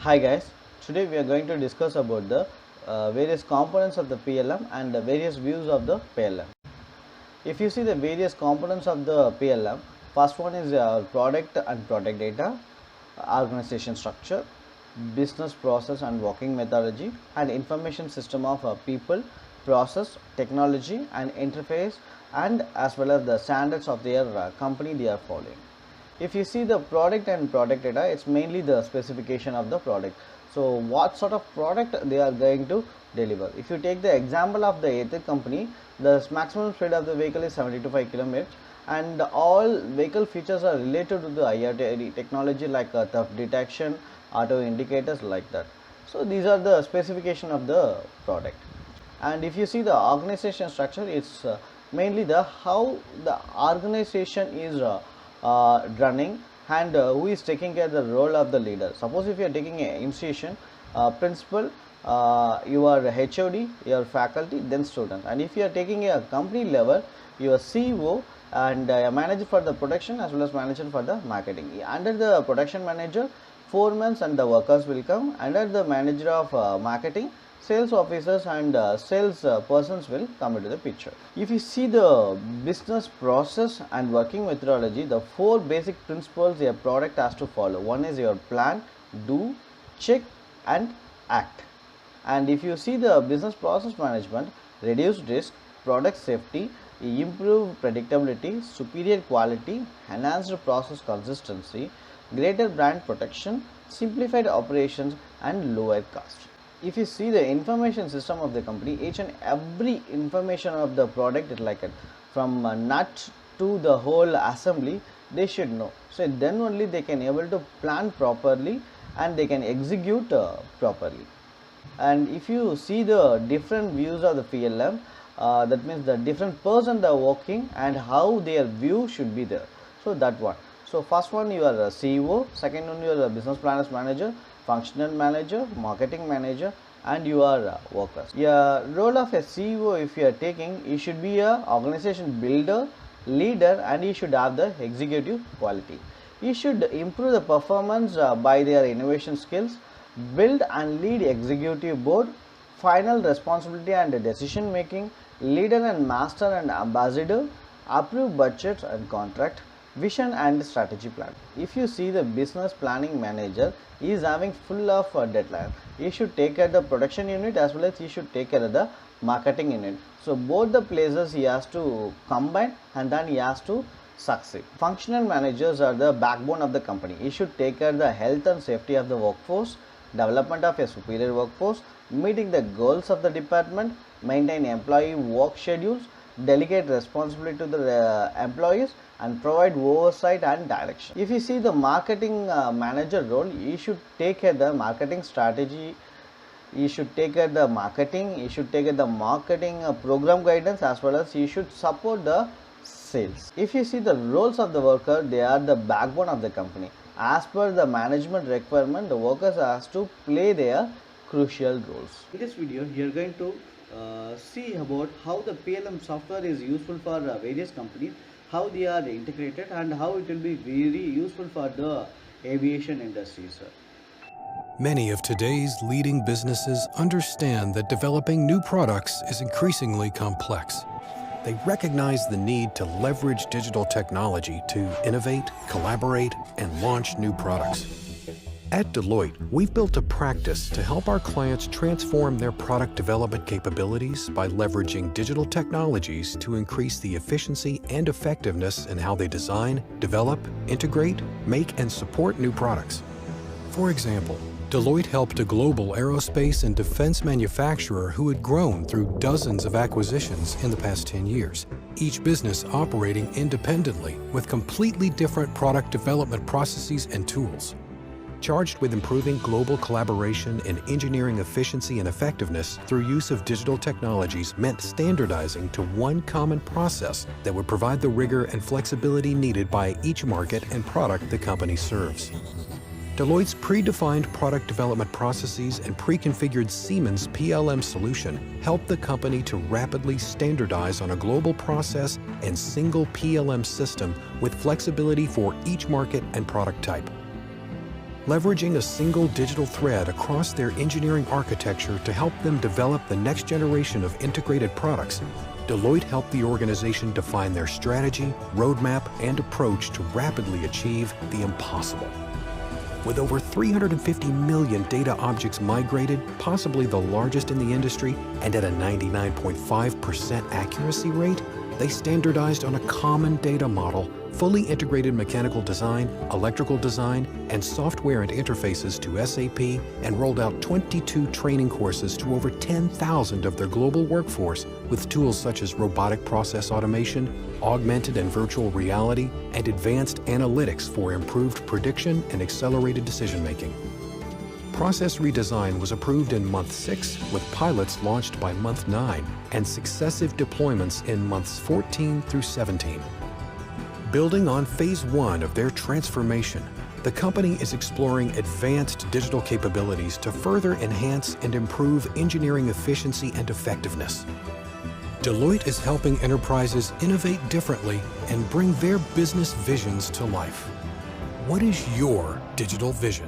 Hi guys, today we are going to discuss about the various components of the PLM and the various views of the PLM. If you see the various components of the PLM, first one is product and product data, organization structure, business process and working methodology, and information system of people, process, technology and interface, and as well as the standards of their company they are following. If you see the product and product data, it's mainly the specification of the product. So what sort of product they are going to deliver. If you take the example of the Ather company, the maximum speed of the vehicle is 75 kilometers, and all vehicle features are related to the IoT technology like theft detection, auto indicators, like that. So these are the specification of the product. And if you see the organization structure, it's mainly the how the organization is running, and who is taking care of the role of the leader. Suppose if you are taking an institution, principal, your HOD, your faculty, then student. And if you are taking a company level, your CEO and a manager for the production as well as manager for the marketing. Under the production manager, foremen and the workers will come. Under the manager of marketing, sales officers and sales persons will come into the picture. If you see the business process and working methodology, the four basic principles a product has to follow. One is your plan, do, check and act. And if you see the business process management, reduce risk, product safety, improve predictability, superior quality, enhanced process consistency, greater brand protection, simplified operations and lower cost. If you see the information system of the company, each and every information of the product is like it, from nut to the whole assembly they should know. So then only they can able to plan properly and they can execute properly. And if you see the different views of the PLM, that means the different person they are working and how their view should be there. So that one. So first one you are a CEO, second one you are a business planners manager, functional manager, marketing manager, and you are workers. Yeah, role of a CEO, if you are taking, you should be a organization builder, leader, and you should have the executive quality. You should improve the performance by their innovation skills, build and lead executive board, final responsibility and decision making, leader and master and ambassador, approve budgets and contract, vision and strategy plan. If you see the business planning manager, he is having full of deadline. He should take care of the production unit as well as he should take care of the marketing unit. So both the places he has to combine and then he has to succeed. Functional managers are the backbone of the company. He should take care of the health and safety of the workforce, development of a superior workforce, meeting the goals of the department, maintain employee work schedules, delegate responsibility to the employees, and provide oversight and direction. If you see the marketing manager role, you should take care of the marketing strategy, you should take care of the marketing, you should take care of the marketing program guidance, as well as you should support the sales. If you see the roles of the worker, they are the backbone of the company. As per the management requirement, the workers has to play their crucial roles. In this video, you are going to see about how the PLM software is useful for various companies, how they are integrated, and how it will be very useful for the aviation industries. Many of today's leading businesses understand that developing new products is increasingly complex. They recognize the need to leverage digital technology to innovate, collaborate, and launch new products. At Deloitte, we've built a practice to help our clients transform their product development capabilities by leveraging digital technologies to increase the efficiency and effectiveness in how they design, develop, integrate, make, and support new products. For example, Deloitte helped a global aerospace and defense manufacturer who had grown through dozens of acquisitions in the past 10 years, each business operating independently with completely different product development processes and tools. Charged with improving global collaboration and engineering efficiency and effectiveness through use of digital technologies meant standardizing to one common process that would provide the rigor and flexibility needed by each market and product the company serves. Deloitte's predefined product development processes and pre-configured Siemens PLM solution helped the company to rapidly standardize on a global process and single PLM system with flexibility for each market and product type. Leveraging a single digital thread across their engineering architecture to help them develop the next generation of integrated products, Deloitte helped the organization define their strategy, roadmap, and approach to rapidly achieve the impossible. With over 350 million data objects migrated, possibly the largest in the industry, and at a 99.5% accuracy rate, they standardized on a common data model, fully integrated mechanical design, electrical design, and software and interfaces to SAP, and rolled out 22 training courses to over 10,000 of their global workforce with tools such as robotic process automation, augmented and virtual reality, and advanced analytics for improved prediction and accelerated decision-making. Process redesign was approved in month 6, with pilots launched by month 9, and successive deployments in months 14 through 17. Building on phase 1 of their transformation, the company is exploring advanced digital capabilities to further enhance and improve engineering efficiency and effectiveness. Deloitte is helping enterprises innovate differently and bring their business visions to life. What is your digital vision?